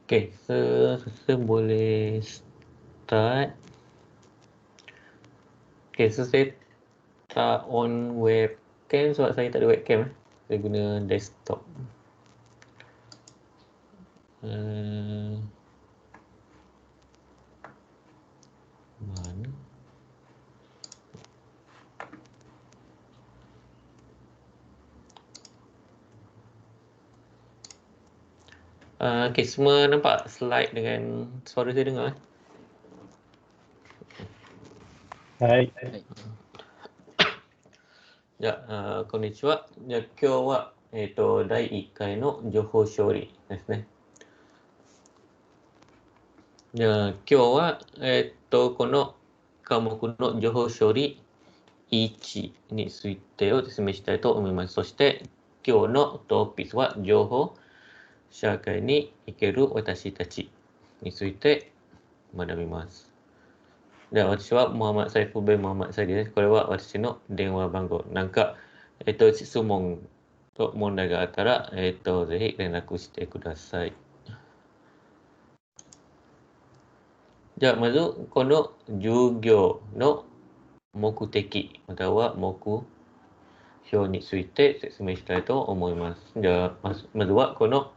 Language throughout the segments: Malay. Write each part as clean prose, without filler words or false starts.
Okay, saya boleh start. Okay, saya tak on webcam sebab saya tak ada webcam. Saya guna desktop. Mana? Okay, semua nampak slide dengan suara saya dengar? Hai. Ya, konnichiwa. Ya, kyou wa dai 1回の情報処理ですね。じゃあ、今日は、この科目の情報処理1についてを説明したいと思います。そして、今日のトピックは情報社会に生きる私たちについて学びます。では、私はMuhammad Saiful bin Muhammad Saidiです。これは私の電話番号。なんか、質問と問題があったら、ぜひ連絡してください。じゃあ、まず、この授業の目的、または目標について説明したいと思います。じゃあ、まずはこの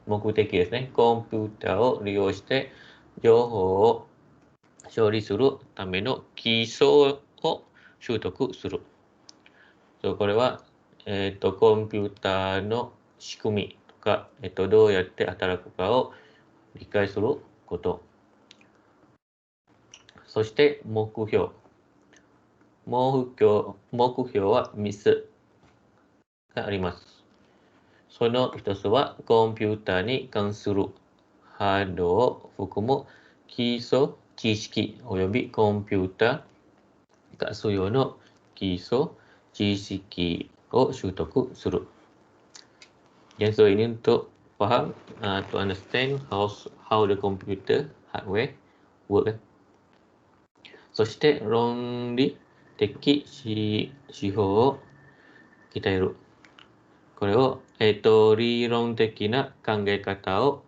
目的ですね。コンピューターを利用して情報を処理するための基礎を習得する。これは、コンピューターの仕組みとか、どうやって働くかを理解すること。そして目標。目標は3つがあります。その一つはコンピューターに関するハードを含む基礎知識及びコンピューター活用の基礎知識を習得する。Dan so ini untuk faham, to understand how the computer hardware work. そして論理的指標を鍛える。これを、理論的な考え方を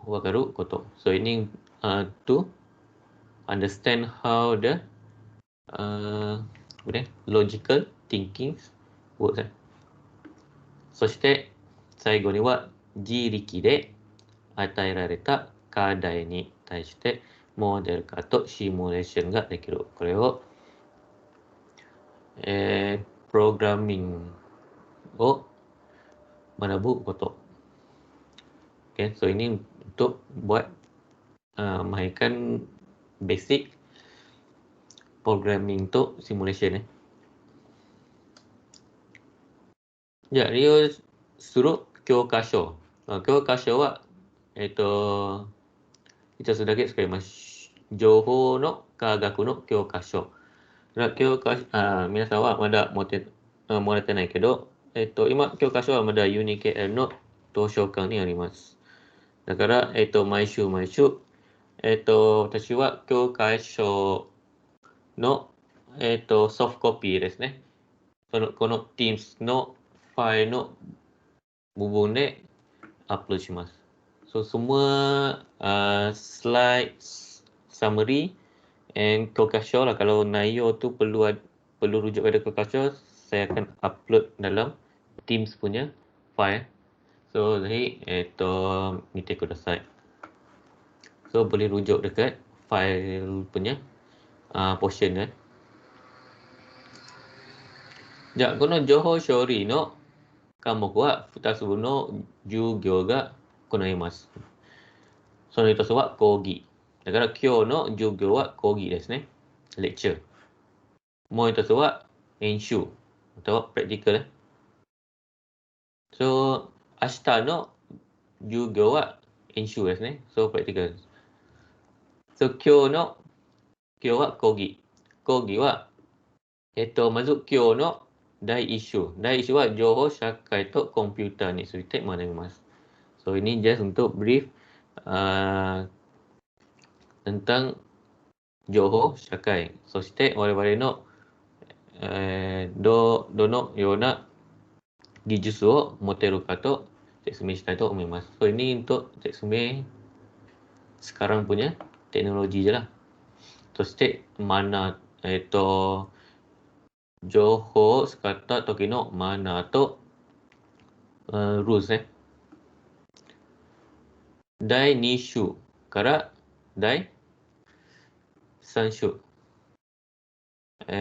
分かること。So ini to understand how the logical thinking works. そして最後には自力で与えられた課題に対してモデル化とシミュレーションができる。これを、プログラミングを学ぶこと。Okay, so ini untuk buat mainkan basic programming untuk simulation. じゃあ利用する教科書。教科書は、一つだけ使います。情報の科学の教科書。皆さんはまだ持れてないけど、今、教科書はまだユニケールの図書館にあります。だから、毎週、私は教科書の、ソフトコピーですね。この Teams のファイルの部分でアップロードします。So, semua slide, summary, and Kokasho lah. Kalau Nayo tu perlu rujuk pada Kokasho, saya akan upload dalam Teams punya file. So, jadi, mite kudasai. So, boleh rujuk dekat file punya portion. Ja, この情報処理の科目は2つの授業が行います。その一つは講義。だから今日の授業は講義ですね。lecture。もう一つは演習。または practical。So、明日の授業は演習ですね。So、practical。So、今日は講義。講義は、まず今日の第一週。第一週は情報社会とコンピューターについて学びます。So, ini just untuk brief tentang 情報社会。そして我々の、どのような技術を持てるかと説明したいと思います。So, ini untuk 説明 sekarang punya teknologi je lah. そしてマナー、情報を使った時のマナーと、rules ね。第2週から第3週。第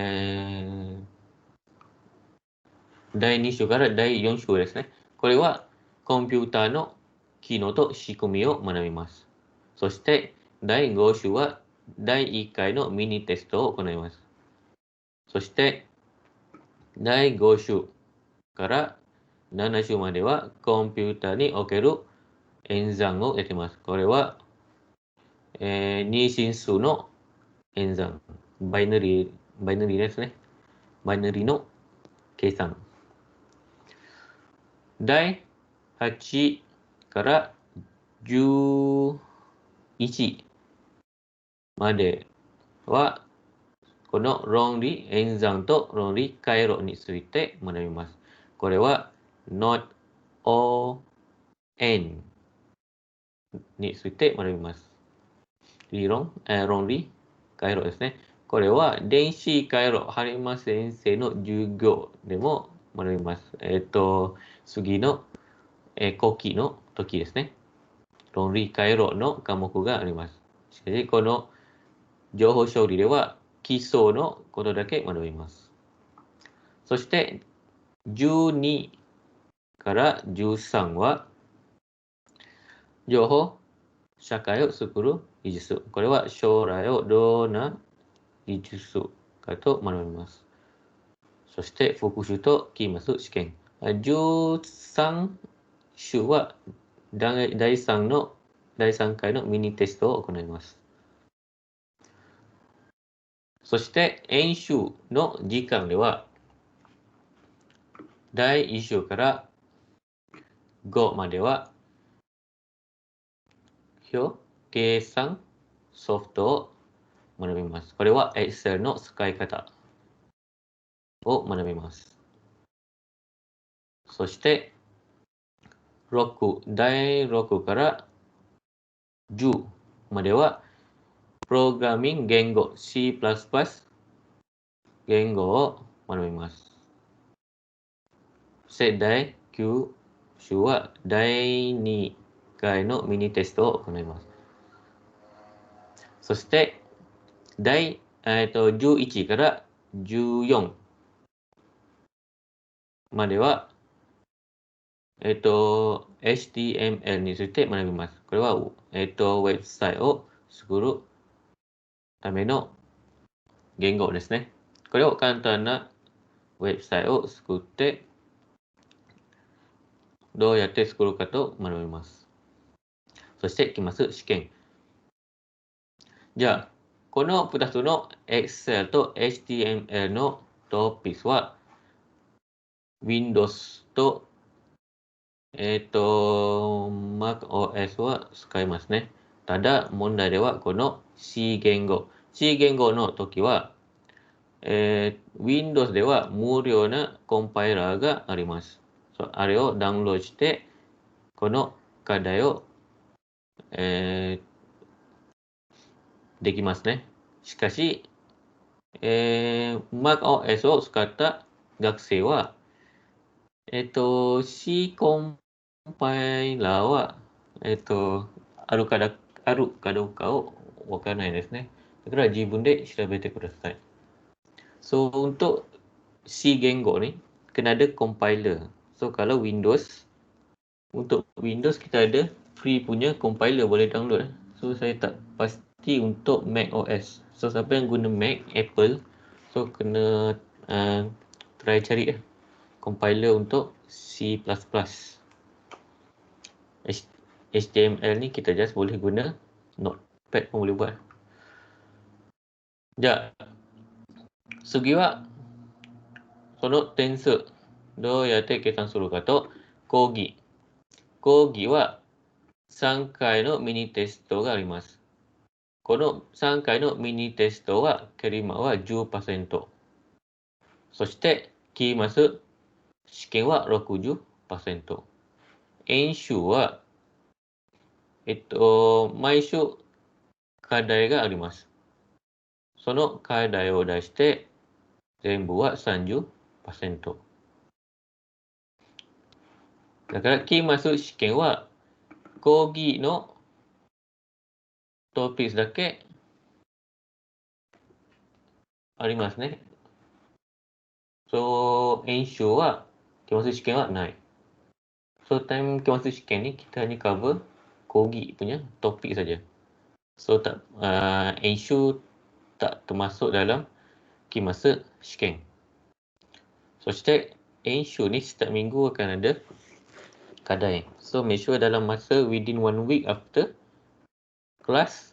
2週から第4週ですね。これはコンピューターの機能と仕組みを学びます。そして第5週は第1回のミニテストを行います。そして第5週から7週まではコンピューターにおける演算をやっています。これは、二進数の演算、バイナリですね。バイナリの計算。第8から11までは、この論理演算と論理回路について学びます。これは not O N について学びます。論理回路ですね。これは電子回路、春馬先生の授業でも学びます。次の、後期の時ですね。論理回路の科目があります。しかし、この情報処理では基礎のことだけ学びます。そして、12から13は、情報社会を作る技術。これは将来をどんな技術かと学びます。そして復習と期末試験。13週は第3回のミニテストを行います。そして演習の時間では第1週から5までは表計算ソフトを学びます。これは Excel の使い方を学びます。そして第6から10まではプログラミング言語 C++ 言語を学びます。そして第9週は第2回のミニテストを行います。そして11から14まではHTML について学びます。これは、ウェブサイトを作るための言語ですね。これを簡単なウェブサイトを作って、どうやって作るかと学びます。そして期末試験。じゃあ、この2つの Excel と HTML のトピックは Windows とMacOS は使いますね。ただ、問題ではこの C 言語。C 言語の時は、Windows では無料なコンパイラーがあります。あれをダウンロードして、この課題を、できますね。しかし、MacOS を使った学生は、C コンパイラーは、あるかどうかをわからないですね。だから自分で調べてください。So, untuk C 言語ni, kena ada compiler. So, kalau Windows, untuk Windows kita ada free punya compiler boleh download. So, saya tak pasti untuk Mac OS. So, siapa yang guna Mac, Apple, so kena try cari compiler untuk C++. HTML ni kita just boleh guna Notepad pun boleh buat. Ja. 次はその点数どうやって計算するかと講義は3回のミニテストがあります。この3回のミニテストはケリマは 10%。そして期末試験は 60%。演習は、毎週課題があります。その課題を出して、全部は 30%。だから、期末試験は、講義のトピックスだけありますね。演習は、期末試験はない。Time期末試験ni kita hanya cover講義 punya topik saja. Ensure tak termasuk dalam masa試験. そして Ensure ni setiap minggu akan ada kadai. So make sure dalam masa within 1 week after kelas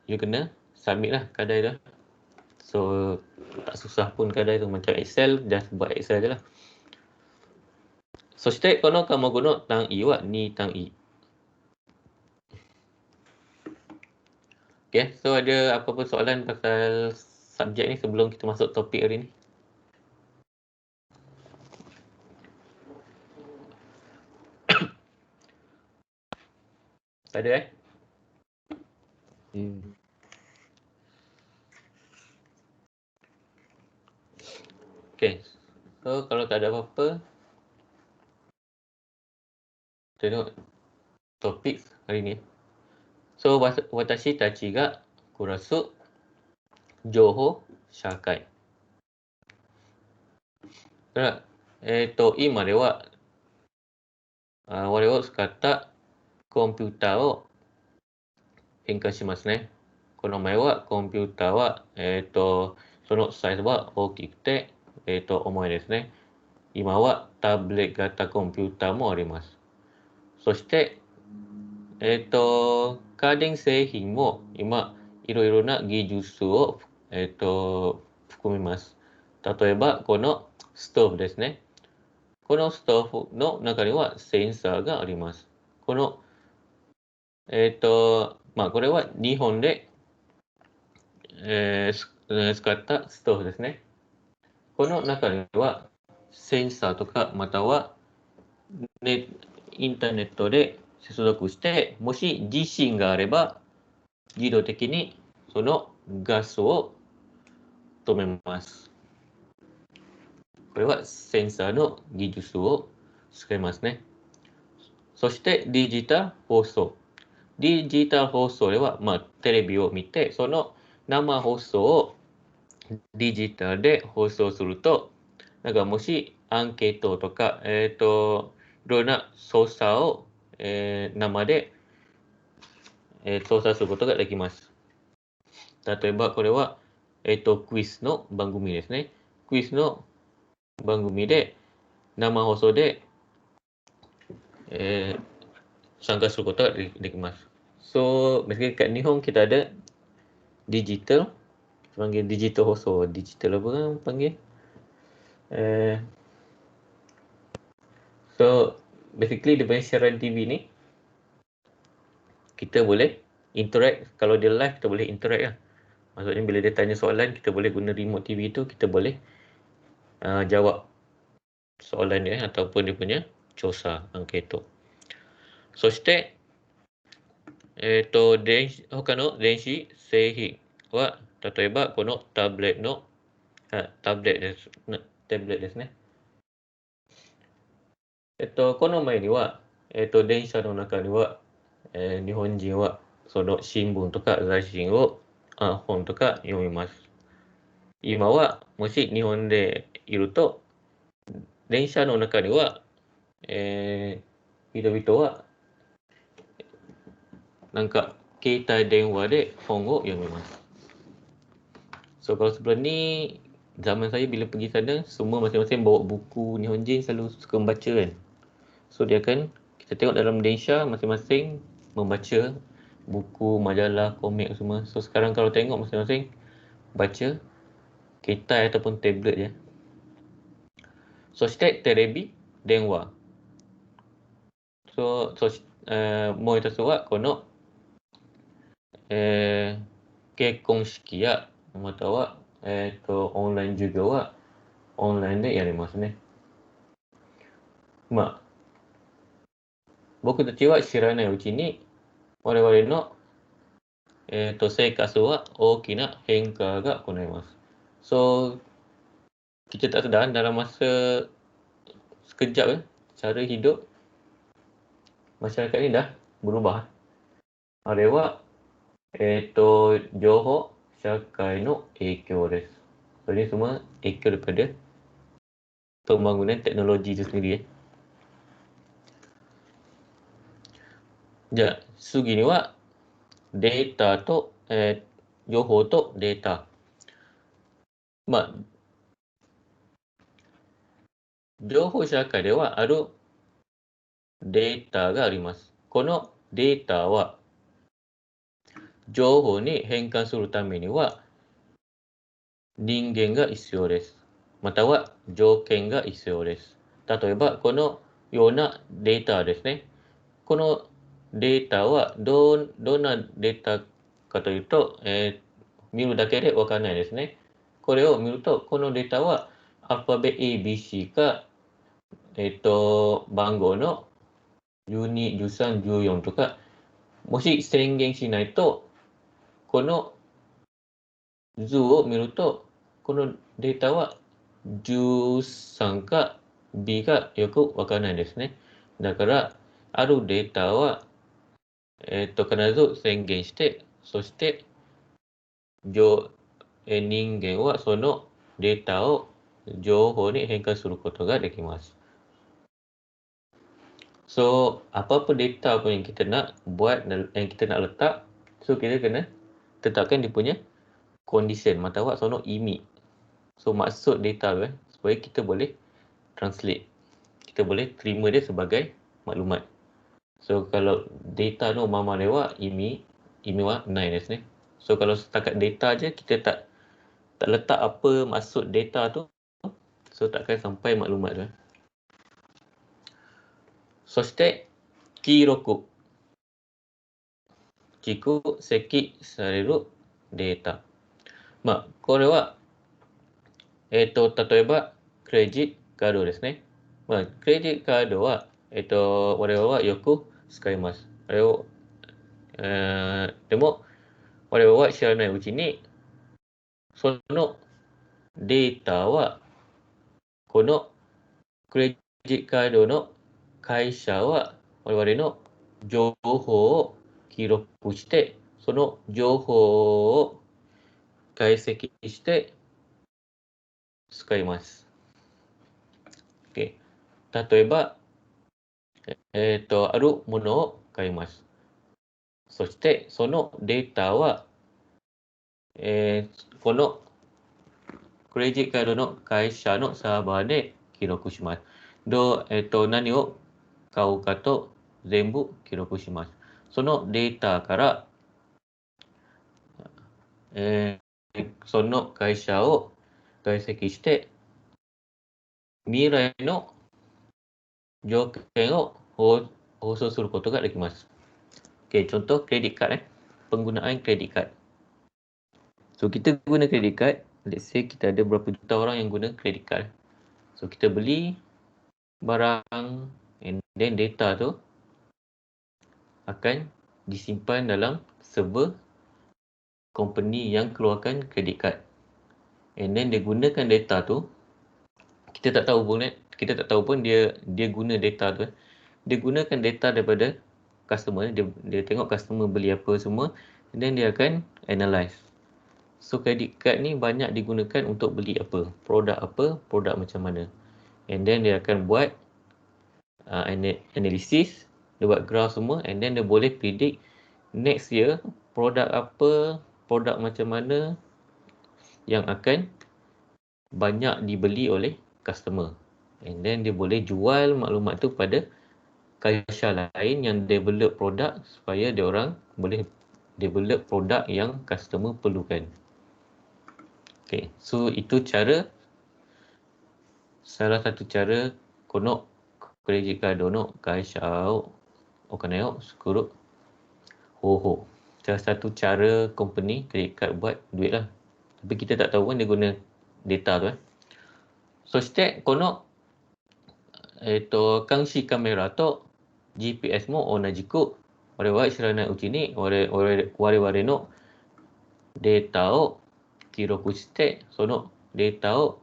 you kena submit lah kadai dah. So tak susah pun kadai tu, macam Excel, just buat Excel je lah. そしてこの科目の単位は2単位. Okay, so ada apa-apa soalan pasal subjek ni sebelum kita masuk topik hari ni? Tak ada Okay, so kalau tak ada apa-apa, kita tengok topik hari ni. So, watashi tachi ga kurasu Johor Shakai. 今では、我々を使ったコンピューターを変換しますね。この前はコンピューターは、そのサイズは大きくて、重いですね。今はタブレット型コンピューターもあります。そして、家電製品も今、いろいろな技術を、含みます。例えば、このストーブですね。このストーブの中にはセンサーがあります。この、これは日本で、使ったストーブですね。この中にはセンサーとか、または、インターネットで接続して、もし地震があれば、自動的にそのガスを止めます。これはセンサーの技術を使いますね。そしてデジタル放送。デジタル放送では、テレビを見て、その生放送をデジタルで放送すると、もしアンケートとか、いろんな操作を、生で、操作することができます。例えばこれは、クイズの番組ですね。クイズの番組で生放送で、参加することができます。So, basically kat Nihon kita ada digital, panggil digital hoso, digital apa kan panggil? So, basically dia punya siaran TV ni, kita boleh interact, kalau dia live kita boleh interact lah. Maksudnya bila dia tanya soalan, kita boleh guna remote TV tu, kita boleh jawab soalan dia ataupun dia punya chosa, angketo. そして、他の電子製品は、例えばこのタブレットですね。この前には、電車の中には、日本人はその新聞とか雑誌を本とか読みます。今はもし日本でいると、電車の中には、人々は携帯電話で本を読みます。So, kalau sebelum ni, zaman saya bila pergi sana, semua masing-masing bawa buku. Nihonjin selalu suka membaca kan. So, kita tengok dalam Malaysia, masing-masing membaca buku, majalah, komik semua. So, sekarang kalau tengok masing-masing baca kereta ataupun tablet je. So, state terebi denwa. So, mo itasu wa kono 結婚式やまたは、オンライン授業はオンラインでやりますね。僕たちは知らないうちに我々の、生活は大きな変化が行います。So, kita tak sedar dalam masa sekejap cara hidup masyarakat ni dah berubah. あれは、情報社会の影響です。So, ini semua 影響 daripada pembangunan teknologi itu sendiri. じゃあ、次にはデータと、情報とデータ。まあ、情報社会ではあるデータがあります。このデータは情報に変換するためには人間が必要です。または条件が必要です。例えば、このようなデータですね。このデータはどんなデータかというと、見るだけでわからないですね。これを見ると、このデータはアルファベット ABC か、番号の12、13、14とか、もし宣言しないと、この図を見ると、このデータは13か B がよくわからないですね。だから、あるデータは、必ず宣言して、そして、人間はそのデータを情報に変換することができます。So, apa-apa data pun yang kita nak buat, yang kita nak letak, so kita kena tetapkan dia punya condition, matawak sono imi. So, maksud data tu supaya kita boleh translate. Kita boleh terima dia sebagai maklumat. So, kalau data tu mama dewa imi wa 9 ですね. So, kalau setakat data je, kita tak letak apa maksud data tu, so takkan sampai maklumat tu. そして、記録。蓄積されるデータ。まあ、これは、例えば、クレジットカードですね。まあ、クレジットカードは、我々はよく使います。あれを、でも、我々は知らないうちに、そのデータは、このクレジットカードの会社は、我々の情報を記録して、その情報を解析して使います。Okay. 例えば、あるものを買います。そして、そのデータは、このクレジットカードの会社のサーバーで記録します。何を買うかと全部記録します。そのデータから、その会社を解析して、未来の条件を放送することができます。Okay, contoh kredit card penggunaan kredit card. So, kita guna kredit card. Let's say kita ada berapa juta orang yang guna kredit card. So, kita beli barang and then data tu akan disimpan dalam server company yang keluarkan kredit card. And then dia gunakan data tu, kita tak tahu pun dia guna data tu. Dia gunakan data daripada customer, dia tengok customer beli apa semua, and then dia akan analyze. So, credit card ni banyak digunakan untuk beli apa, produk macam mana. And then dia akan buat analisis, dia buat graph semua, and then dia boleh predict next year produk apa, produk macam mana yang akan banyak dibeli oleh customer. And then dia boleh jual maklumat tu pada kaisha lain yang develop produk supaya dia orang boleh develop produk yang customer perlukan. Okay, so itu salah satu cara kono kredit card no kaisha o okanai o sukuru hoho. Salah satu cara company kredit card buat duit lah. Tapi kita tak tahu kan dia guna data tu. そしてこの、監視カメラと GPS も同じく、我々は知らないうちに我々のデータを記録して、そのデータを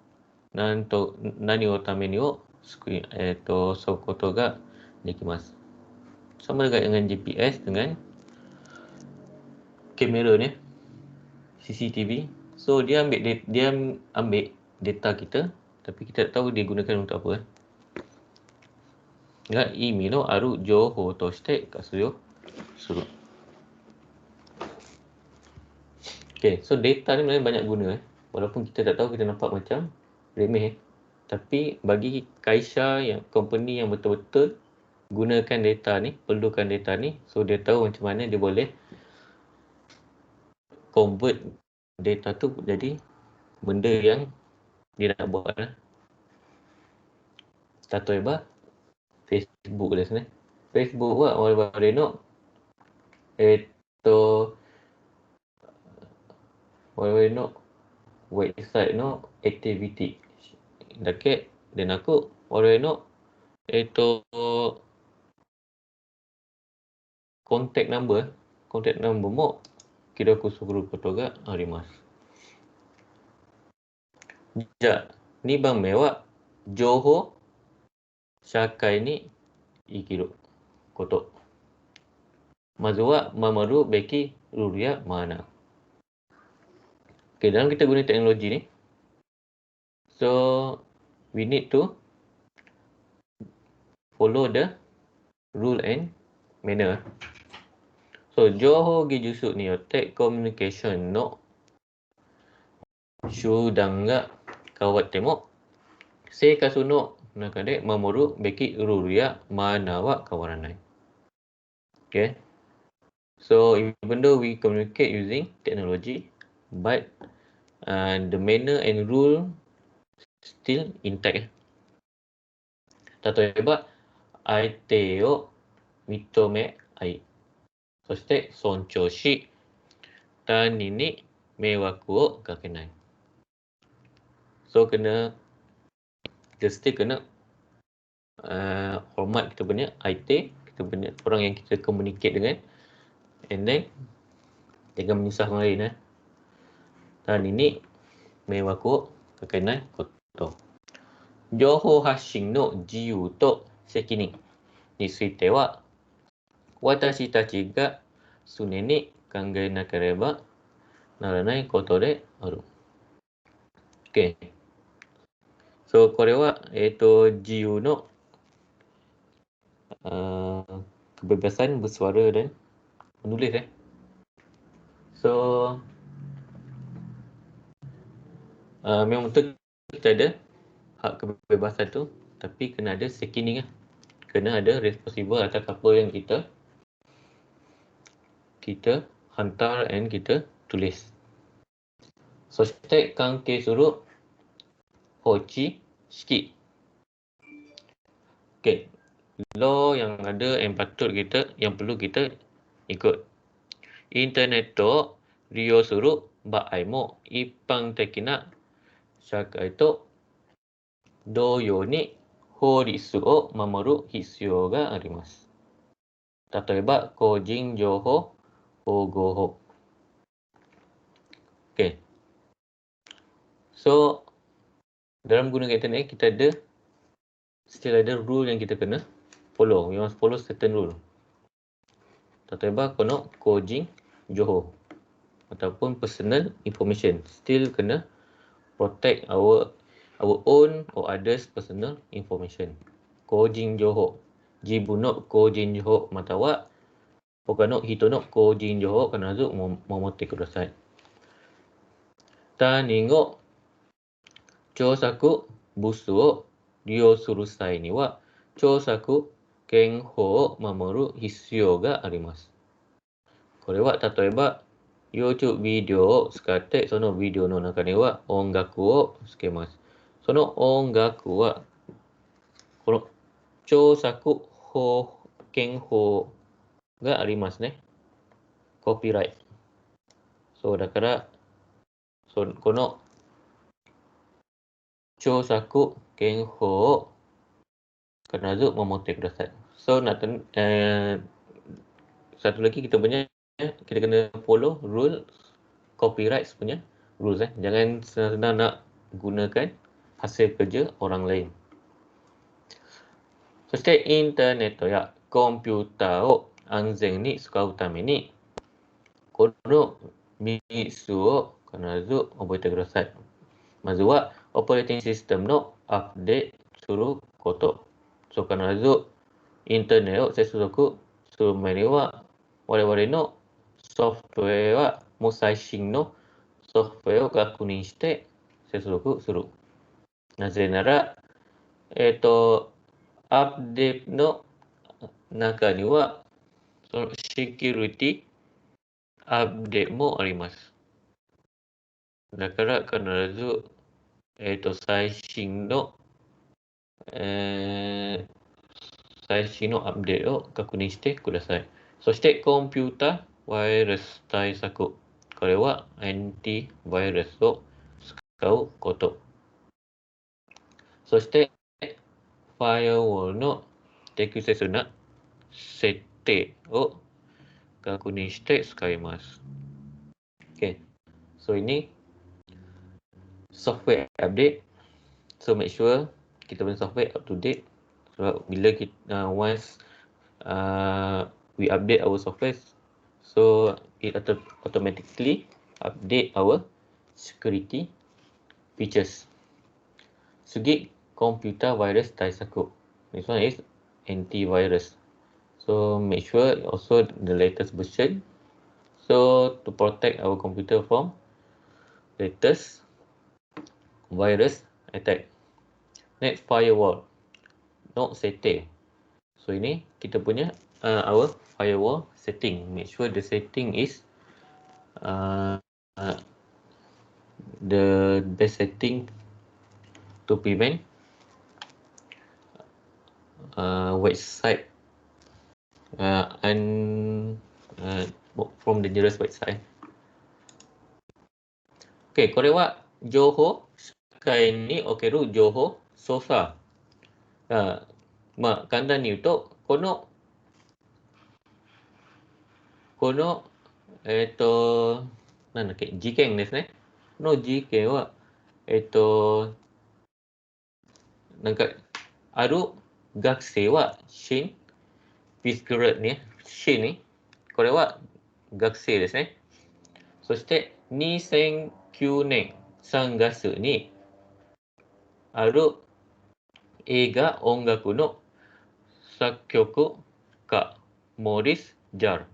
何をためにをすることができます。Sama juga dengan GPS dengan kamera ni, CCTV. So dia ambil data kita, tapi kita tak tahu dia gunakan untuk apa. が意味のある情報として活用する。Okay, so data ni sebenarnya banyak guna. Walaupun kita tak tahu, kita nampak macam remeh. Tapi bagi Kaisha, yang company yang betul-betul gunakan data ni, perlukan data ni, so dia tahu macam mana dia boleh convert data tu jadi benda yang dia nak buat lah.例えば Facebook ですね。Facebook は我々の我々のウェブサイトのアクティビティだけでなく、我々のコンタクトナンバーも記録することがあります。じゃあ、2番目は情報社会に生きること。まずは守るべきルールやマナー。Okay, dalam kita guna teknologi ni, so we need to follow the rule and manner. So, 情報技術によってコミュニケーションの手段が変わっても、生活の中で守るべきルールやマナーは変わらない。Okay? So, even though we communicate using technology, but the manner and rule still intact. 例えば、相手を認め合い、そして尊重し、他人に迷惑をかけない。So, kita still kena hormat kita punya IT, kita punya orang yang kita communicate dengan, and then jangan menyusah orang lain. Dan ini meiwaku kakenai koto. 情報発信の自由と責任については、私たちが常に考えなければならないことである。Okay. So, これは、自由のkebebasan bersuara dan menulis. So, memang betul kita ada hak kebebasan tu, tapi kena ada seconding. Kena ada responsible atas apa yang kita hantar and kita tulis. そして関係する法規式。Okay. Law yang ada yang perlu kita ikut. インターネットを利用する場合も一般的な社会と同様に法律を守る必要があります。例えば、個人情報保護法。Okay. So, dalam guna internet kita still ada rule yang kita kena follow. We must follow certain rule. 例えば、この個人情報ataupun personal information still kena protect our own or others personal information. 個人情報。自分の個人情報または他の人の個人情報を必ず守ってください。他人を著作物を利用する際には著作権法を守る必要があります。これは例えば YouTube ビデオを使ってそのビデオの中には音楽をつけます。その音楽はこの著作権法がありますね。コピーライト。そうだから、この著作権法を必ず守ってください。So satu lagi kita kena follow rule copyright punya rules. Jangan senang nak gunakan hasil kerja orang lain. そしてインターネットやコンピューターを安全に使うために、この3つを必ず覚えてください。まずは、オペレーティングシステムのアップデートすること。そう、必ずインターネットを接続する前には、我々のソフトウェアはもう最新のソフトウェアを確認して接続する。なぜなら、アップデートの中には、そのセキュリティアップデートもあります。だから必ず、最新の、最新のアップデートを確認してください。そしてコンピューターワイヤレス対策。これはアンティワイヤレスを使うこと。そしてファイアウォールの適切な設定を確認して使います。Okay. So ini software update. So make sure kita punya software up to date. So bila kita once we update our software, so it automatically update our security features. Segi computer virus 対策. This one is antivirus. So make sure also the latest version. So to protect our computer from latest virus attack. Next, firewall. No setting. So ini kita punya our firewall setting. Make sure the setting is the best setting to prevent website from the nearest website. Okay, これは情報社会における情報操作。まあ簡単に言うと、このなんだっけ、事件ですね。の事件は、なんか、ある学生はシェン・ピスクルね、シェンね。これは学生ですね。そして2009年3月にある映画音楽の作曲家モリス・ジャル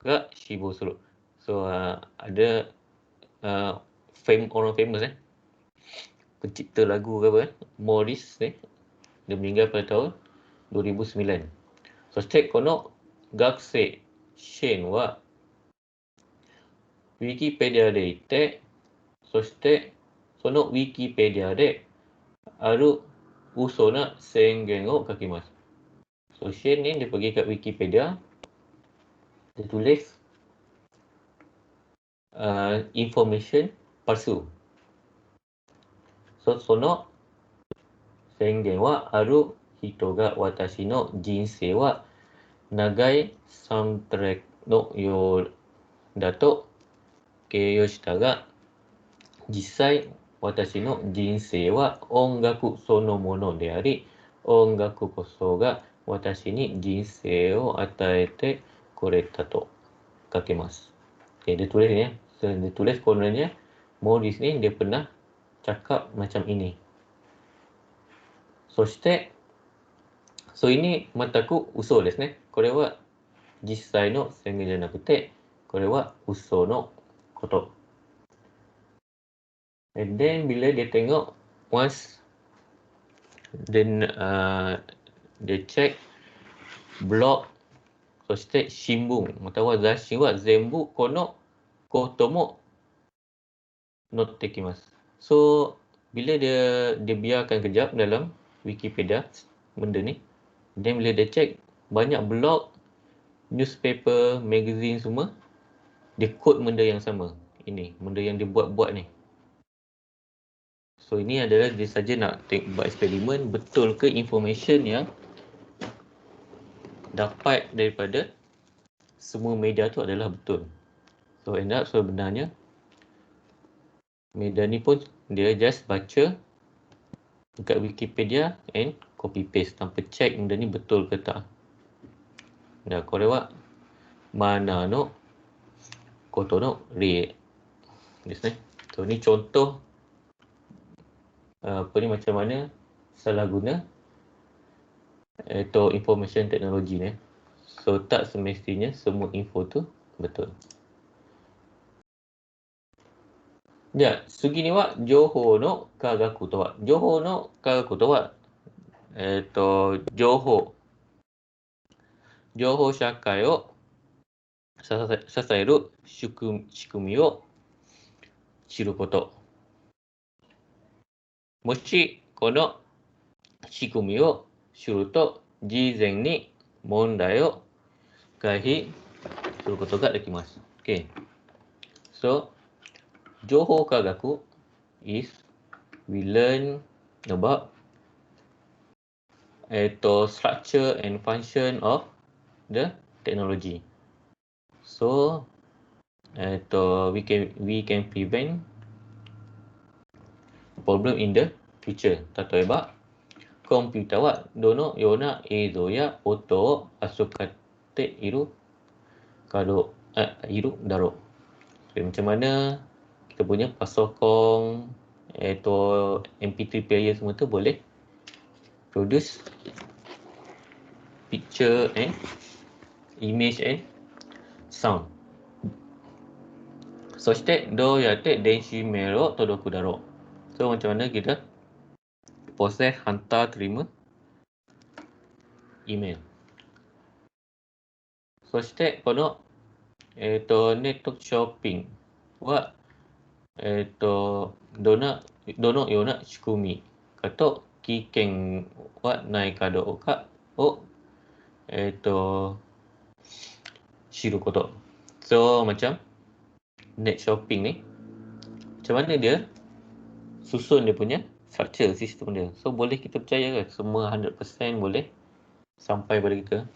が死亡する。So ada orang famous pencipta lagu ke apa Morris dia meninggal pada tahun 2009. そしてこの学生シェーンはウィキペディアでいて、そしてそのウィキペディアである嘘な宣言を書きます。So Shane ni dia pergi kat Wikipedia, dia tulis information palsu. So その宣言はある人が私の人生は長いサウンドトラックのようだと形容したが、実際私の人生は音楽そのものであり、音楽こそが私に人生を与えてくれたと書けます。Okay, dia tulis ni. So, dia tulis kononnya Morris ni dia pernah cakap macam ini. そして、so ini mataku 嘘ですね。これは実際の宣言じゃなくて、これは嘘のこと。And then bila dia tengok, once then dia check blog, そして新聞または雑誌は全部このことも載ってきます。So bila dia biarkan kejap dalam Wikipedia benda ni, then bila dia check banyak blog, newspaper, magazine semua dia quote benda yang sama. Ini benda yang dia buat ni. So ini adalah dia saja nak buat eksperimen betul ke information yang dapat daripada semua media tu adalah betul. So end up sebenarnya media ni pun dia just baca dekat Wikipedia and copy paste tanpa check benda ni betul ke tak. Dah kau lewat mana no koto no re. So ni contoh apa ni macam mana salah guna information technology ni. So tak semestinya semua info tu betul. Ya, sugi ni wa joho no kagaku to wa. Joho no kagaku to wa joho 社会を支える仕組みを知ること。もしこの仕組みを知ると、事前に問題を回避することができます。Okay. So, 情報科学 is we learn about structure and function of the technology. So, we can prevent problem in the future. 例えば、コンピュータはどのような映像や音を扱っているだろう。Macam mana kita punya pasokong, MP3 player semua tu boleh produce picture and image and sound. そしてどうやって電子メールを届くだろう。So macam mana kita proses hantar terima email. そしてこのネットショッピングはどのような仕組みかと危険はないかどうかを知ること。So macam net shopping ni, macam mana dia susun dia punya structure sistem dia. So boleh kita percaya ke semua 100% boleh sampai pada kita.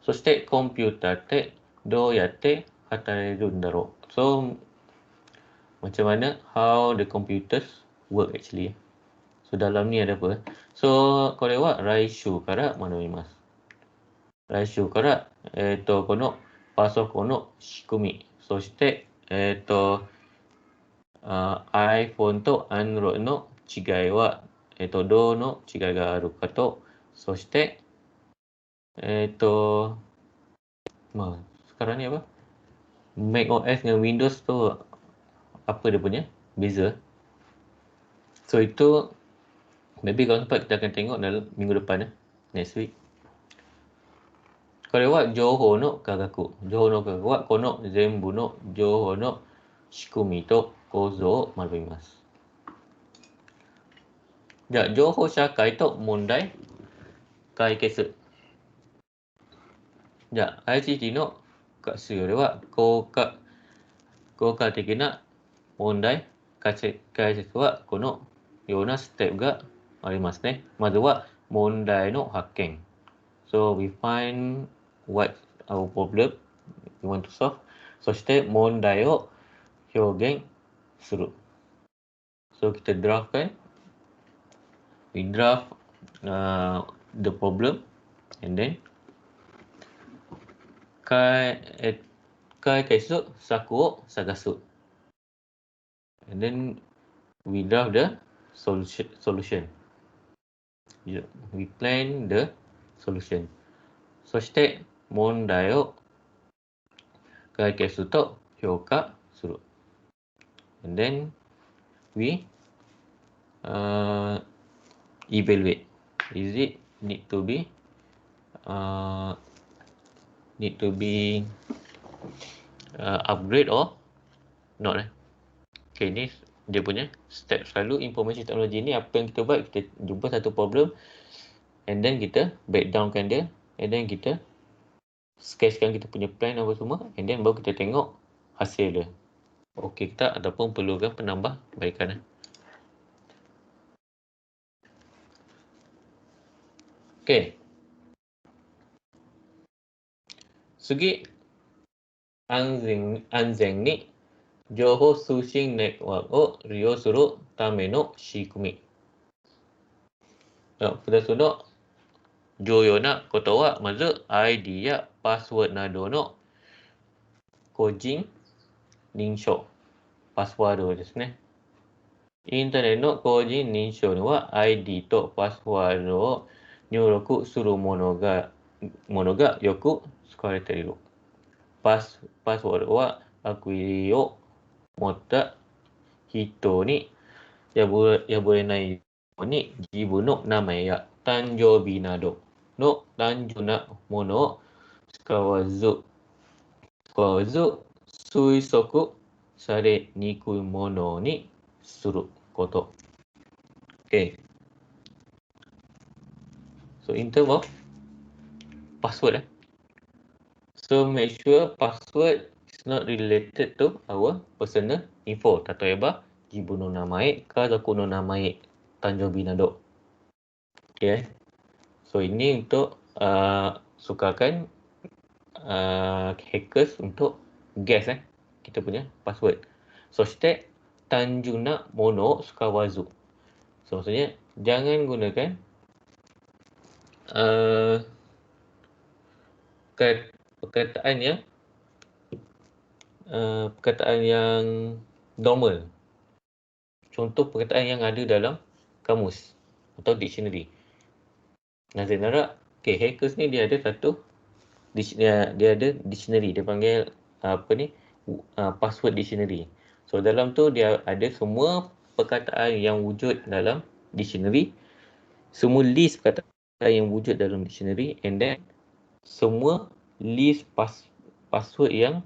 そしてコンピューターってどうやって働いるんだろう。So macam mana how the computers work actually. So dalam ni ada apa? So これは来週から学びます。来週からこのパソコンの仕組み、そしてiPhone と Android の違いはどの違いがあるかと、そしてまあ sekarang ni apa? macOS dengan Windows tu apa dia punya beza. So itu maybe kalau sempat kita akan tengok dalam minggu depan next week. これは情報の科学。情報の科学はこの全部の情報の仕組みと構造を学びます。じゃあ、情報社会と問題解決。じゃあ、ICT の活用では効果的な問題解説はこのようなステップがありますね。まずは問題の発見。So we find what our problem we want to solve. そして問題を表現する。So kita draft kan. We draft the problem and then 解決策を探す。And then we draft the solution. We plan the solution. そして問題を解決と評価する。And then we evaluate. Is it need to be upgrade or not? Okay, ni dia punya step. Selalu information technology ni apa yang kita buat, kita jumpa satu problem and then kita breakdownkan dia and then kita sketchkan kita punya plan apa semua and then baru kita tengok hasil dia. Okey ke tak ataupun perlukan penambahbaikan. Okey. 次、安全に情報通信ネットワークを利用するための仕組み。2つの重要なことは、まず ID やパスワードなどの個人認証、パスワードですね。インターネットの個人認証には ID とパスワードを入力するものがよく使われている。パスワードは悪意を持った人に破れないように自分の名前や誕生日などの単純なものを使わず推測されにくいものにすること。Okay. So in terms of password, so make sure password is not related to our personal info. 例えば、自分の名前、家族の名前、誕生日など。Okay. So ini untuk sukarkan hackers untuk guess kita punya password. そして単純なものを使わず。So, maksudnya jangan gunakan perkataan yang normal. Contoh perkataan yang ada dalam kamus atau dictionary. Nazir okay, hackers ni dia ada dictionary, dia panggil password dictionary. So dalam tu dia ada semua perkataan yang wujud dalam dictionary, semua list perkataan yang wujud dalam dictionary, and then semua list password yang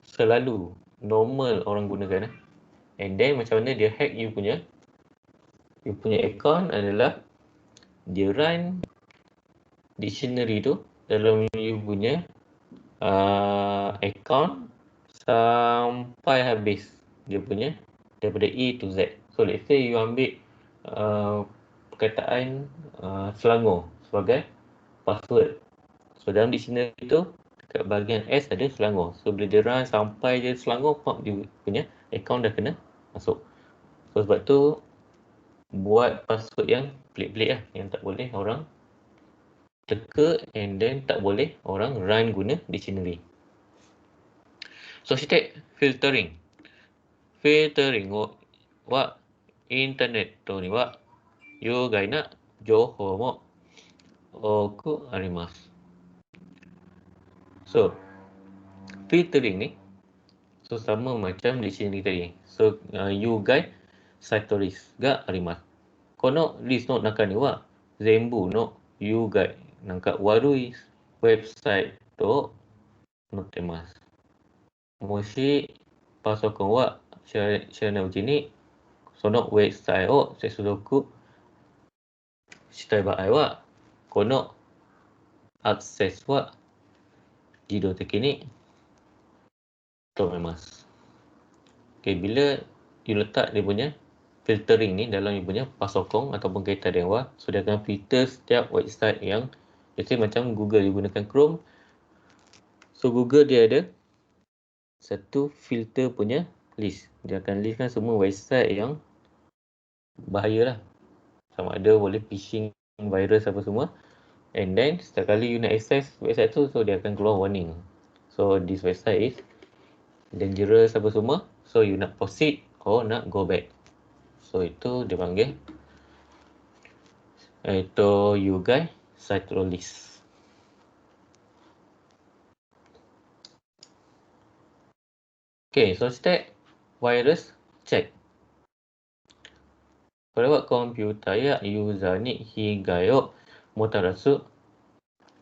selalu normal orang gunakan. And then macam mana dia hack you punya account adalah dia run dictionary tu dalam you punya account sampai habis dia punya daripada A to Z. So let's say you ambil perkataan Selangor sebagai password. So dalam dictionary tu dekat bahagian S ada Selangor. So bila dia run sampai je Selangor, dia punya account dah kena masuk. So sebab tu buat password yang pelik-pelik lah, yang tak boleh orang teka, and then tak boleh orang run guna dictionary. So step filtering. Filtering wa internet には有害な情報も多くあります。So filtering ni so sama macam dictionary tadi. So 有害サイトリスがあります。このリストの中には全部の有害、なんか悪いウェブサイトを載ってます。もしパソコンは知らないうちにそのウェブサイトを接続したい場合は、このアクセスは自動的に止めます。Okay, bila you letak dia punya filtering ni dalam you punya pasokong ataupun kereta dewa, so dia akan filter setiap website yang biasanya macam Google, you gunakan Chrome. So Google dia ada satu filter punya list. Dia akan listkan semua website yang bahaya lah. Sama ada boleh phishing, virus apa semua. And then setiap kali you nak access website tu, so dia akan keluar warning. So this website is dangerous apa semua. So you nak proceed or nak go back. So itu dia panggil Yugai Site List. Okay, so step virus check. これはコンピュータやユーザーに被害をもたらす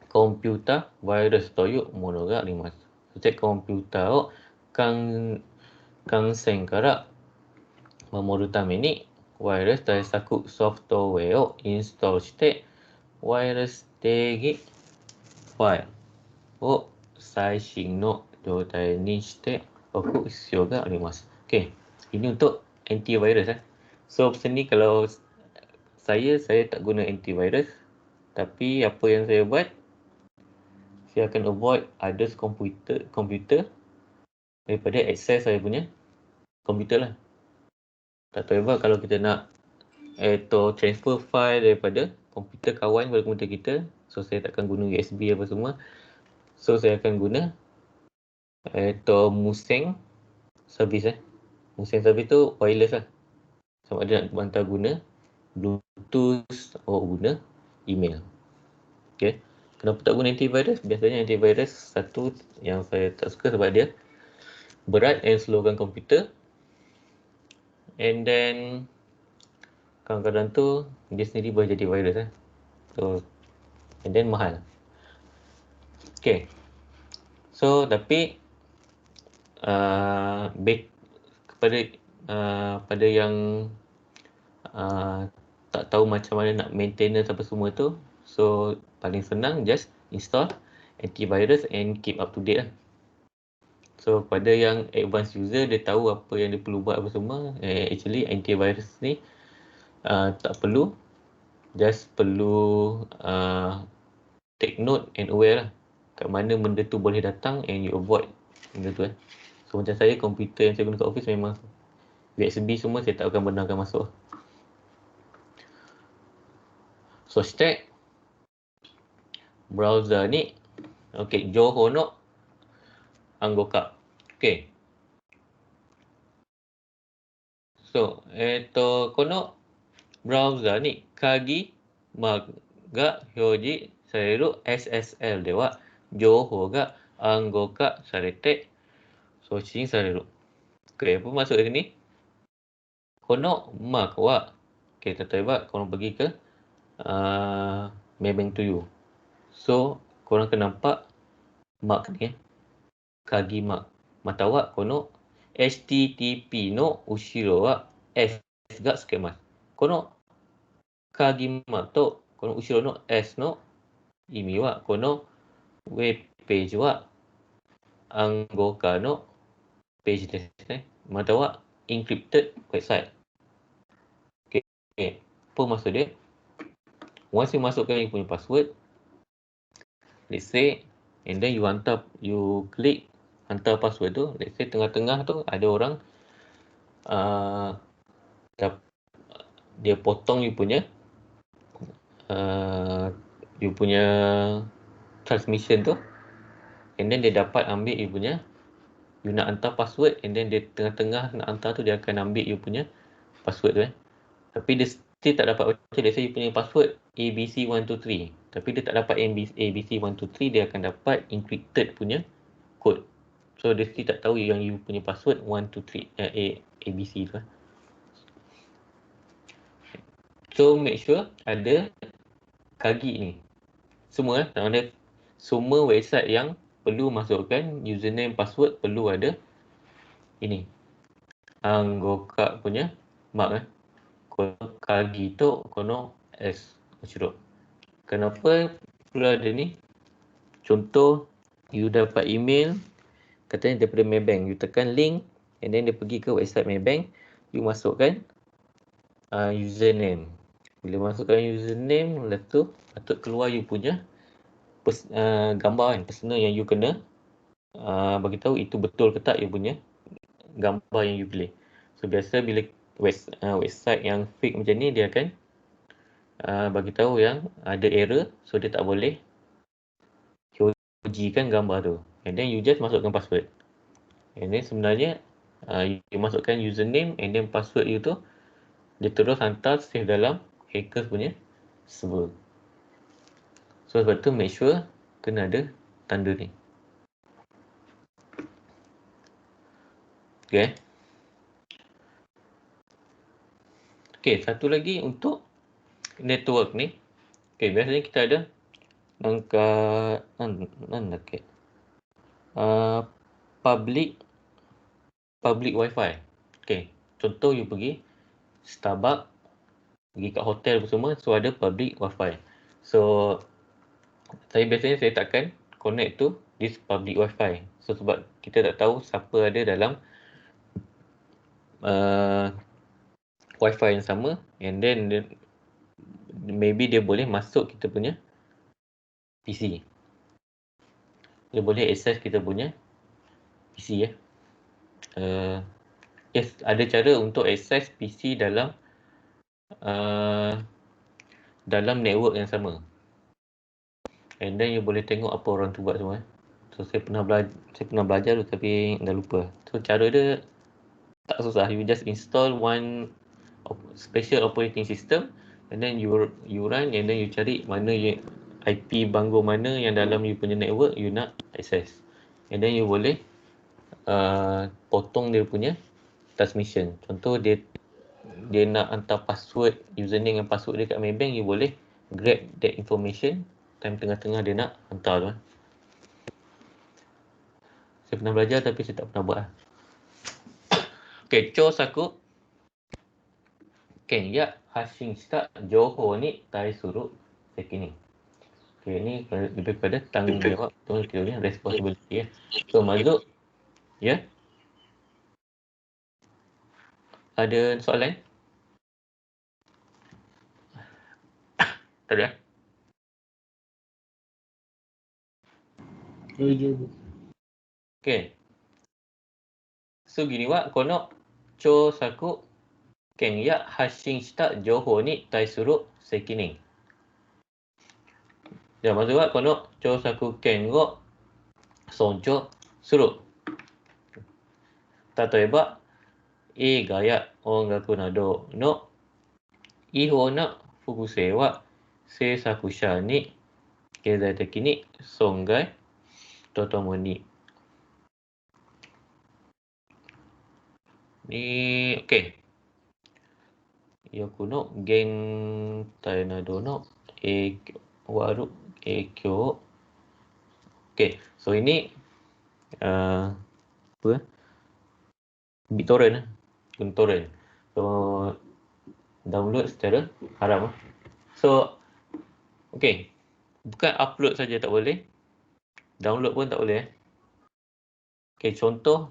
コンピュータワイルスというものがあります。そしてコンピュータを感染から守るためにワイルス対策ソフトウェアをインストールしてワイルス定義ファイルを最新の状態にしておく必要があります。Okay, ini untuk antivirus. So macam ni kalau saya tak guna antivirus, tapi apa yang saya buat, saya akan avoid others komputer daripada access saya punya komputer lah. Tak tahu apa kalau kita nak transfer file daripada komputer kawan kepada komputer kita, so saya takkan guna USB apa semua. So saya akan guna Musang service Musang service tu wireless lah. Sama ada nak hantar guna Bluetooth atau guna email. Okay. Kenapa tak guna antivirus? Biasanya antivirus satu yang saya tak suka sebab dia berat and slowkan komputer. And then kadang-kadang tu dia sendiri boleh jadi virus So and then mahal. Okay. So tapi pada yang tak tahu macam mana nak maintenance apa semua tu, so paling senang just install antivirus and keep up to date lah. So pada yang advanced user, dia tahu apa yang dia perlu buat apa semua. Actually antivirus ni tak perlu, just perlu take note and aware lah kat mana benda tu boleh datang and you avoid benda tu So macam saya, komputer yang saya guna kat office memang USB semua saya tak akan benarkan masuk. So stack browser ni, okay, Johor no Anggoka. Okay. So, kono browser ni kagi maga hyoji sareru SSL dewa Johor ga Anggoka sarete sochin sareru. Okay, apa maksud sini? Kono mak wa. Okay, tataeba kono pergi ke Maybank to you. So, korang akan nampak mak ni kagi mak. Matawa kono HTTP no ushiro wa S ga skemasu. Kono kagi mak to kono ushiro no S no imi wa kono web page wa Anggoka no page desu ne. Matawa encrypted website. Okay. Apa maksud dia? Once you masukkan you punya password, let's say, and then you click hantar password tu, let's say tengah-tengah tu ada orang dia potong you punya transmission tu, and then dia dapat ambil you punya, you nak hantar password, and then dia tengah-tengah nak hantar tu dia akan ambil you punya password tu tapi dia still tak dapat baca. Let's say you punya password ABC123, tapi dia tak dapat ABC123, dia akan dapat encrypted punya code. So dia still tak tahu yang you punya password 123 ABC tu. So make sure ada kagi ni. Semua ada semua website yang perlu masukkan username password perlu ada ini. Anggoka punya mark kono kagi to kono S ushiro. Kenapa perlu ada ni? Contoh you dapat email katanya daripada Maybank, you tekan link and then dia pergi ke website Maybank, you masukkan username. Bila masukkan username, lepas tu patut keluar you punya gambar personal yang you kena bagi tahu itu betul ke tak you punya gambar yang you pilih. So biasa bila website yang fake macam ni, dia akan bagi tahu yang ada error, so dia tak boleh ujikan gambar tu. And then you just masukkan password. And then sebenarnya you masukkan username and then password you tu, dia terus hantar save dalam hackers punya server. So sebab tu make sure kena ada tanda ni. Okay. Okay, satu lagi untuk network ni. Okay, biasanya kita ada public wifi. Okay, contoh you pergi Starbucks, pergi kat hotel semua, so ada public wifi. So saya takkan connect to this public wifi. So sebab kita tak tahu siapa ada dalam wifi yang sama, and then maybe dia boleh masuk kita punya PC. dia boleh access kita punya PC ya. Yes, ada cara untuk access PC dalam network yang sama. And then you boleh tengok apa orang tu buat semua. So saya pernah belajar tu tapi dah lupa. So cara dia tak susah. You just install one special operating system and then you run and then you cari mana IP banggo mana yang dalam you punya network you nak access. And then you boleh potong dia punya transmission. Contoh dia nak hantar password, username dan password dia kat Maybank, you boleh grab that information time tengah-tengah dia nak hantar tu. Saya pernah belajar tapi saya tak pernah buat. Okay, cho saku ken ya hashing shita jouhou ni taisuru sekini. Okay, ni lebih pada tanggungjawab tu kiranya responsibility ya. So Mazuk, ya. Ada soalan? Tak ada. Okay. So gini wa, kono cho saku ken ya hashing shita jouhou ni taisuru sekini. Ya, maksud wa kono cho saku ken wo soncho suru. Tatoeba, 映画や音楽などの違法な複製は制作者に経済的に損害とともにOK。欲の減退などの悪影響 OK。So ini apa? BitTorrent. BitTorrent. So download secara haram. So okay. Bukan upload saja tak boleh. Download pun tak boleh. Okay, contoh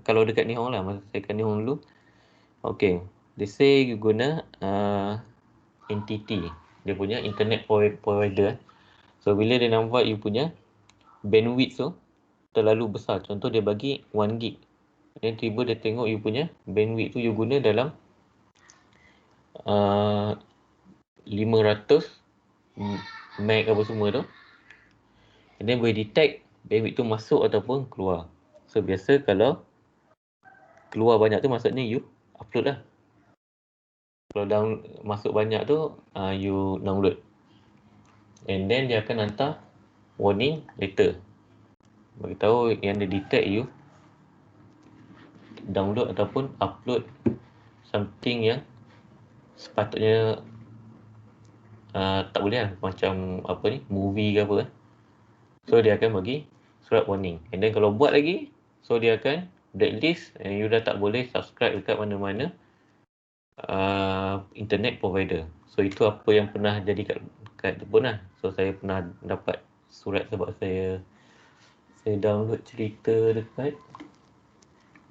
kalau dekat Nihon lah, masa saya kat Nihon dulu. Okay, they say you guna NTT, dia punya internet provider. So bila dia nampak you punya bandwidth tu terlalu besar, contoh dia bagi 1 gig, dan tiba dia tengok you punya bandwidth tu you guna dalam 500 meg apa semua tu, and then boleh detect bandwidth tu masuk ataupun keluar. So biasa kalau keluar banyak tu maksudnya you upload lah. Kalau masuk banyak tu you download, and then dia akan hantar warning later, beritahu yang dia detect you download ataupun upload something yang sepatutnya tak boleh lah, macam apa ni, movie ke apa. So dia akan bagi surat warning, and then kalau buat lagi, so dia akan blacklist, and you dah tak boleh subscribe dekat mana-mana internet provider. So itu apa yang pernah jadi kat pun lah. So saya pernah dapat surat sebab saya download cerita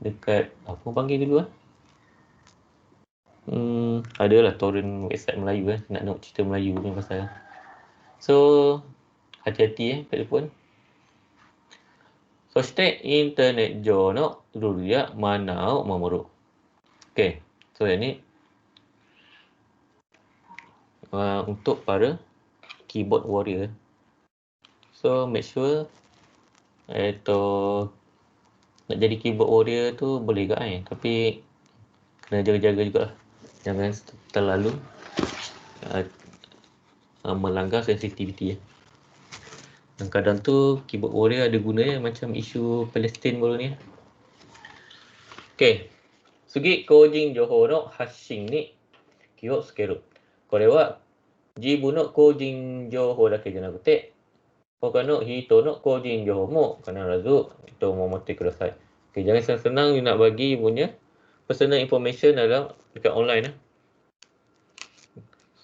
dekat apa panggil dulu adalah torrent website Melayu nak tengok cerita Melayu ni pasal. So hati-hati telefon. So state internet jo no rule ya mana o mamoru. Okay, so yang ni untuk para keyboard warrior. So make sure nak jadi keyboard warrior tu boleh ke tapi kena jaga-jaga juga lah. Jangan terlalu melanggar sensitivity Dan kadang tu keyboard warrior ada gunanya macam isu Palestin baru ni. Okay. Sugi kojin joho no hashing ni気をつける。これは自分の個人情報だけじゃなくて、他の人の個人情報も必ず守ってください。Okay, jangan senang-senang you nak bagi punya personal information dekat online.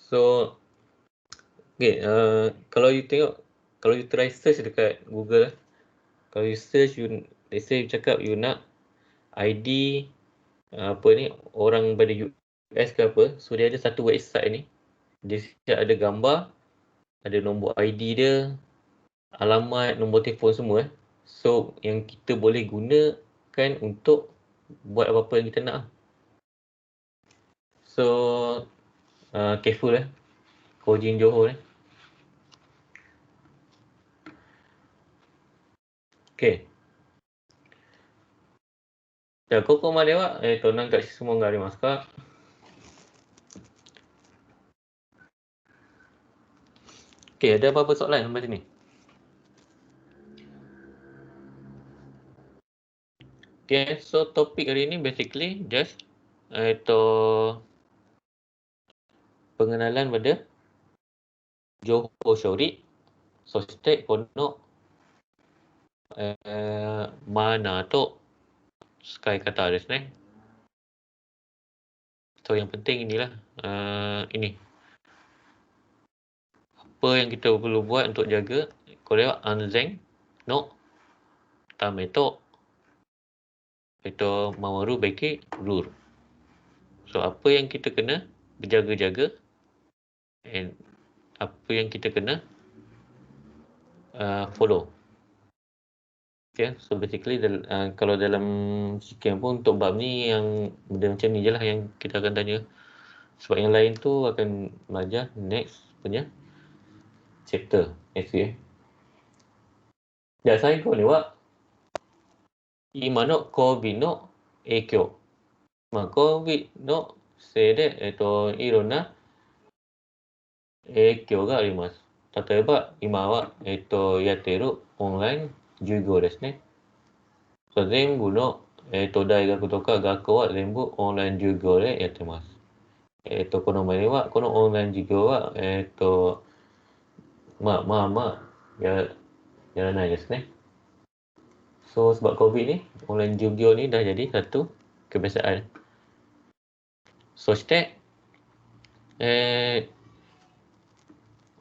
So, okay, kalau you try search dekat Google, kalau you search, let's say you cakap you nak ID orang pada US ke apa, so dia ada satu website ni, dia ada gambar, ada nombor ID dia, alamat, nombor telefon semua. So, yang kita boleh gunakan untuk buat apa-apa yang kita nak. So, careful Kojin Johor ni. Okay. じゃあ、ここまでは、何か質問がありますか? Okay, ada apa-apa soalan sampai sini? Okay, so topik hari ni basically just pengenalan pada Johor Shorey, Sostek Ponok, mana tu Sky kata desu ne. So yang penting inilah ini. Apa yang kita perlu buat untuk jaga Korea Anzeng no Tameto itu Mawaru Beki Rur. So apa yang kita kena berjaga-jaga and apa yang kita kena follow. Okay, so basically kalau dalam sekian pun untuk bab ni yang benda macam ni je lah yang kita akan tanya. Sebab yang lain tu akan belajar next punya chapter. Okay. Ya, saya ko ni wa ima no COVID no 影響。COVID のせいで、いろんな影響があります。例えば、今は、やっているオンライン授業ですね。全部の、大学とか学校は全部オンライン授業でやってます。この前は、このオンライン授業は、やらないですね。So, sebab COVID ni, online授業ni dah jadi satu kebiasaan. そして、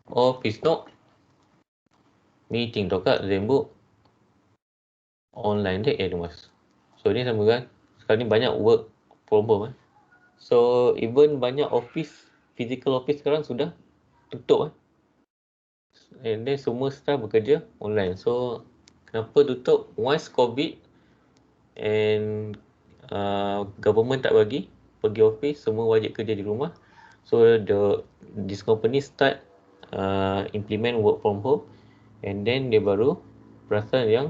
オフィスのミーティングとか全部オンラインでやります。So, ini sama kan, sekarang ni banyak work from home. So, even banyak office, physical office sekarang sudah tutup. And then semua staff bekerja online. So, kenapa tutup? Once COVID and government tak bagi pergi office, semua wajib kerja di rumah. So, this company start implement work from home, and then dia baru perasan yang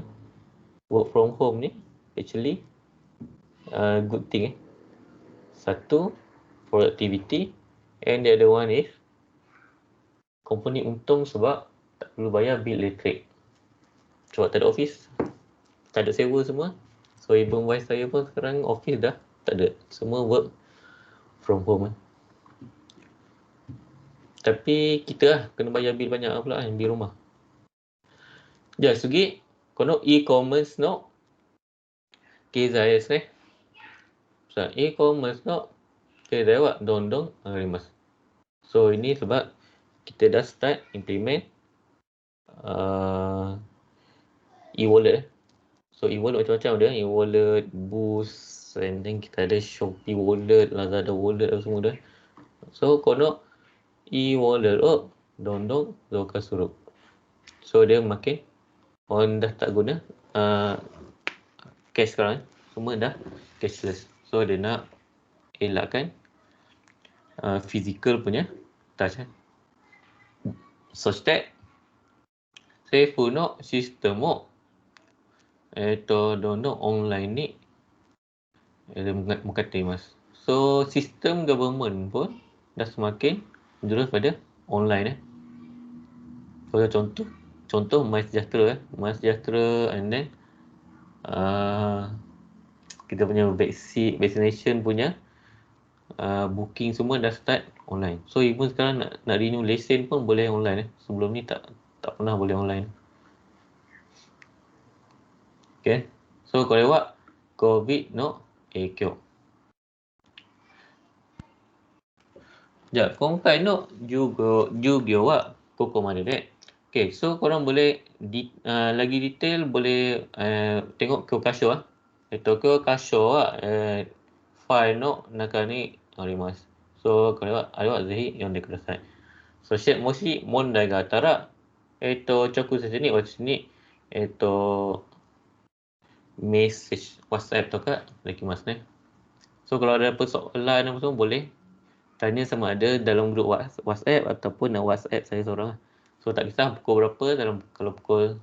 work from home ni actually good thing. Satu, productivity, and the other one is company untung sebab tak perlu bayar bil elektrik. Sebab tak ada office, tak ada sewa semua. So even wife saya pun sekarang office dah tak ada, semua work from home. Tapi kita lah kena bayar bil banyak pula yang di rumah. Ya, sugi kono e-commerce no keizai desu ne. So e-commerce no keizai wa dondong agarimasu. So ini sebab kita dah start implement e-wallet. So e-wallet macam-macam ada, e-wallet, Boost, and then kita ada Shopee wallet, Lazada wallet dan semua dah. So kono e-wallet dondong zoka suruh. So dia makin orang dah tak guna cash sekarang, semua dah cashless. So dia nak elakkan physical punya touch. So step 政府のシステムをどんどんオンラインにmengkata mas. So sistem government pun dah semakin menjurus pada online. So contoh MySejahtera, MySejahtera, and then kita punya vaccination punya booking semua dah start online. So even sekarang nak renew lesen pun boleh online. Sebelum ni tak pernah boleh online. Okay. So これは COVID の影響。じゃあ今回の授業はここまでで。Okay, so korang boleh lagi detail boleh tengok kyokasho. kyokasho はファイルの中にあります。So これはぜひ読んでください。そしてもし問題があったら直接に私に、message WhatsApp とかできますね。So kalau ada persoalan apa semua boleh tanya sama ada dalam grup WhatsApp ataupun WhatsApp saya seorang. So tak kisah pukul berapa, kalau pukul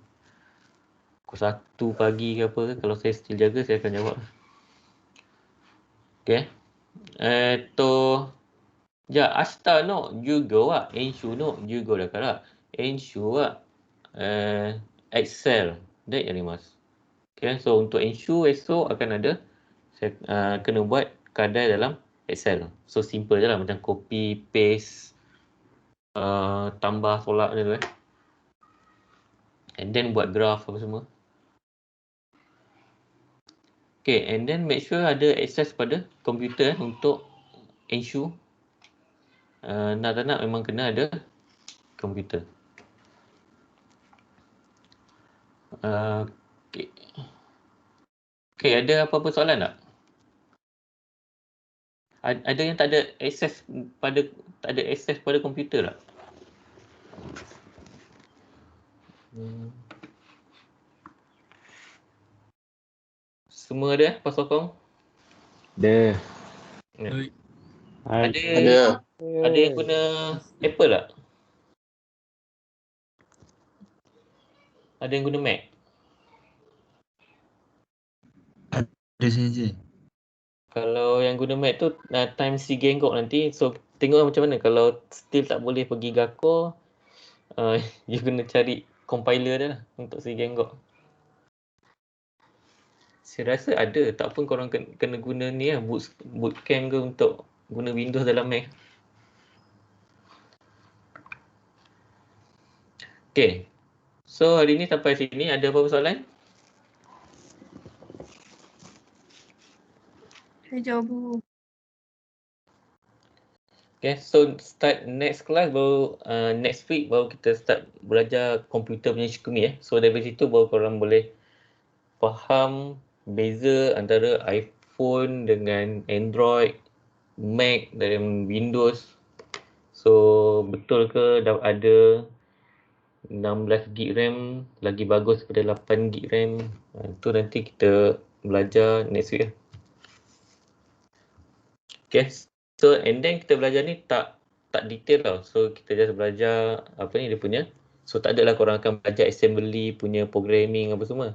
1 pagi ke apa, kalau saya still jaga saya akan jawab. Okay. じゃあ明日の授業は演習の授業だから演習は、Excel でやります。Okay, so untuk ensure esok akan ada, saya kena buat kadar dalam Excel. So simple je lah, macam copy, paste, tambah tolak ni tu and then buat graph apa semua. Okay, and then make sure ada access pada komputer untuk ensure. Nak tak nak memang kena ada komputer. Okay. Okay, ada apa-apa soalan tak? Ada yang tak ada akses pada komputer tak? Semua ada Pak Sokong? Ada. Ya. Hai. Ada yang guna Apple tak? Ada yang guna Mac? Ada saja. Kalau yang guna Mac tu time si Genggok nanti, so tengok macam mana. Kalau still tak boleh pergi Gakko, you kena cari compiler dia lah untuk si Genggok. Saya rasa ada, tak pun korang kena guna ni lah, bootcamp ke untuk guna Windows dalam Mac. Okay, so hari ni sampai sini, ada apa-apa soalan? Saya jawab dulu. Okay, so start next class baru next week baru kita start belajar komputer punya cikumi . So dari situ baru korang boleh faham beza antara iPhone dengan Android, Mac dan Windows. So betul ke dah ada 16 GB RAM lagi bagus daripada 8 GB RAM. Itu nanti kita belajar next week . Okay, so and then kita belajar ni tak detail tau. So kita just belajar apa ni dia punya. So tak adalah korang akan belajar assembly punya programming apa semua.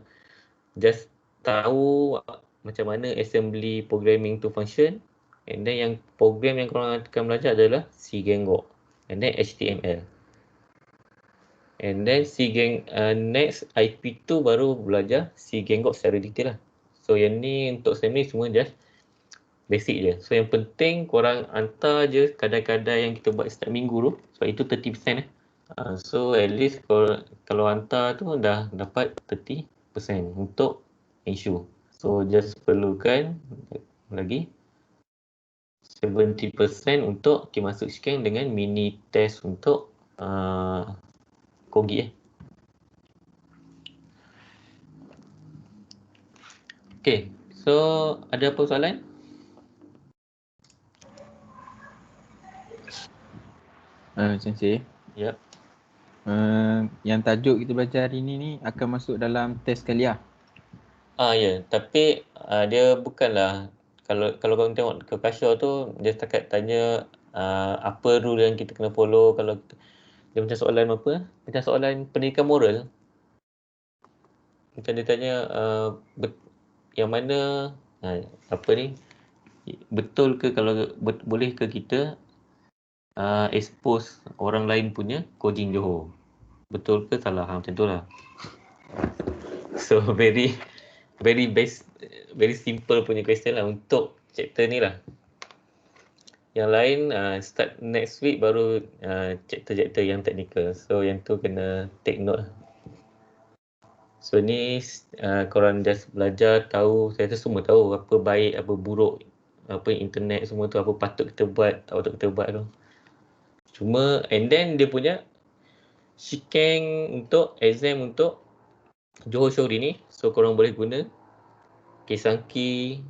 Just tahu macam mana assembly programming tu function. And then yang program yang korang akan belajar adalah C Genggok. And then HTML. And then next IP2 baru belajar C Genggok secara detail lah. So yang ni untuk semi semua just basic je. So yang penting korang hantar je kadar-kadar yang kita buat setiap minggu tu. Sebab itu 30%. So at least kalau hantar tu dah dapat 30% untuk issue. So just perlukan lagi 70% untuk masuk scan dengan mini test untuk Kogi . Okay, so ada apa soalan? Sensei. Yep. Yang tajuk kita belajar hari ni akan masuk dalam test Kalia. Ya, tapi dia bukanlah kalau korang tengok ke Kasha tu dia setakat tanya apa rule yang kita kena follow. Kalau dia macam soalan apa? Macam soalan pendidikan moral. Macam dia tanya yang mana apa ni? Betul ke kalau boleh ke kita expose orang lain punya coding Johor? Betul ke salah? Macam tu lah. So very simple punya question lah untuk chapter ni lah. Yang lain start next week baru chapter yang technical. So yang tu kena take note lah. So ni korang just belajar tahu, saya rasa semua tahu apa baik, apa buruk, apa internet semua tu, apa patut kita buat, tak patut kita buat tu. Cuma and then dia punya Shikeng untuk exam untuk Johor Shori ni, so korang boleh guna Kesanki,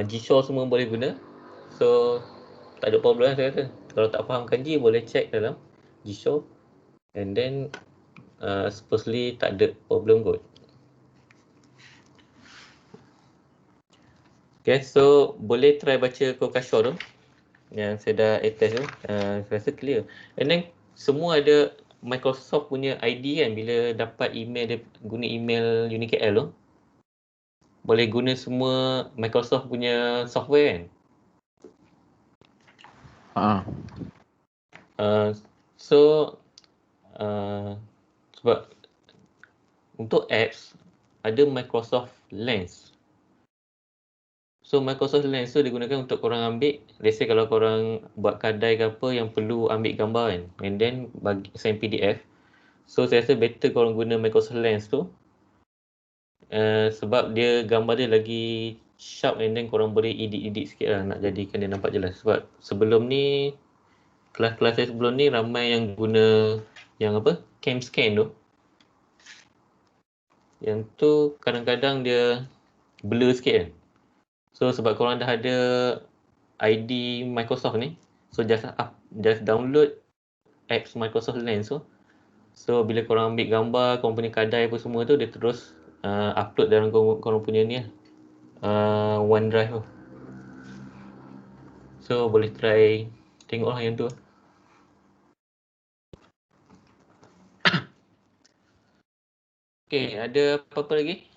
Jishaw semua boleh guna. So tak ada problem lah saya kata. Kalau tak faham kanji boleh check dalam Jishaw and then supposedly tak ada problem kot. Okay, so boleh try baca Kokasho tu yang saya dah attach tu. Saya rasa clear. And then semua ada Microsoft punya ID kan, bila dapat email dia guna email UniKL tu, boleh guna semua Microsoft punya software kan. So sebab untuk apps ada Microsoft Lens. So Microsoft Lens tu digunakan untuk korang ambil, let's say kalau korang buat kedai ke apa yang perlu ambil gambar kan, and then bagi send PDF. So saya rasa better korang guna Microsoft Lens tu, sebab dia gambar dia lagi sharp, and then korang boleh edit sikit lah nak jadikan dia nampak jelas. Sebab sebelum ni, kelas-kelas saya sebelum ni ramai yang guna yang apa, cam scan tu. Yang tu kadang-kadang dia blur sikit kan. So sebab korang dah ada ID Microsoft ni, so just download apps Microsoft Lens tu. So bila korang ambil gambar korang punya kedai apa semua tu, dia terus upload dalam korang punya ni OneDrive tu. So boleh try tengok lah yang tu. Okay, ada apa-apa lagi?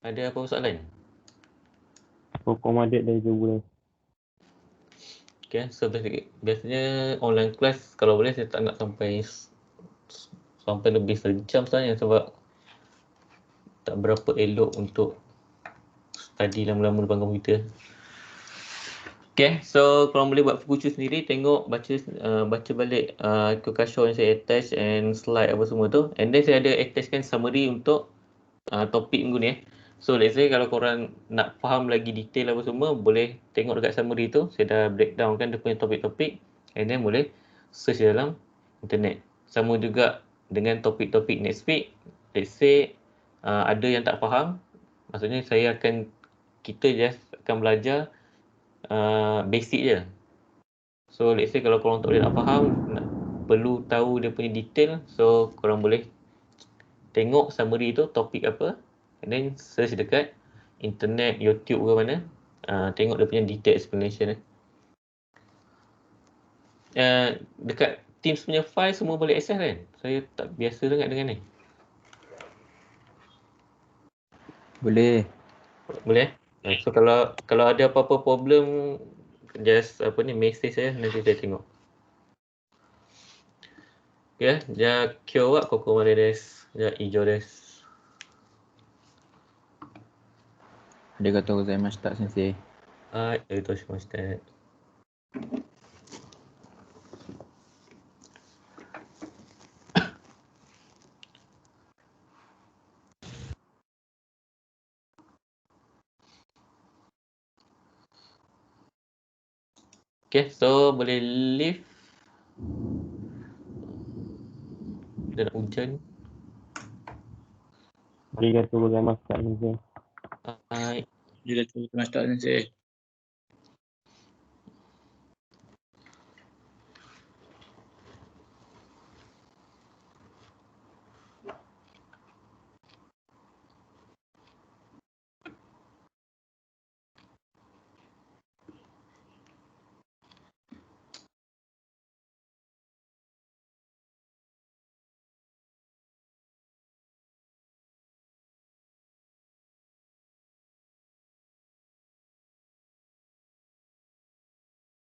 Ada apa soalan? Pokok adik dari Jogja. Okay, so biasanya online class kalau boleh saya tak nak sampai lebih sejam sebenarnya, sebab tak berapa elok untuk study lama-lama depan komputer. Okay, so korang boleh buat buku sendiri, tengok, baca balik Kokasho yang saya attach and slide apa semua tu. And then saya ada attachkan summary untuk topik minggu ni. So let's say kalau korang nak faham lagi detail apa semua, boleh tengok dekat summary tu. Saya dah breakdown kan dia punya topik-topik, and then boleh search dalam internet. Sama juga dengan topik-topik next week. Let's say ada yang tak faham, maksudnya kita just akan belajar basic je. So let's say kalau korang tak boleh nak faham, perlu tahu dia punya detail, so korang boleh tengok summary tu, topik apa, and then search dekat internet, YouTube ke mana, tengok dia punya detail explanation. Dekat Teams punya file semua boleh access kan? Saya tak biasa sangat dengan ni. Boleh. Boleh? So kalau ada apa-apa problem, just message saya, nanti saya tengok. Ya, ja kyo wa kokomade desu. Ja ijo desu. Arigatou gozaimashita, sensei. Hai, arigatou shimashita. Okay, so boleh leave. Dah nak hujan. Arigatou gozaimasu, Kak Sensei. Hai. Arigatou gozaimasu, Sensei.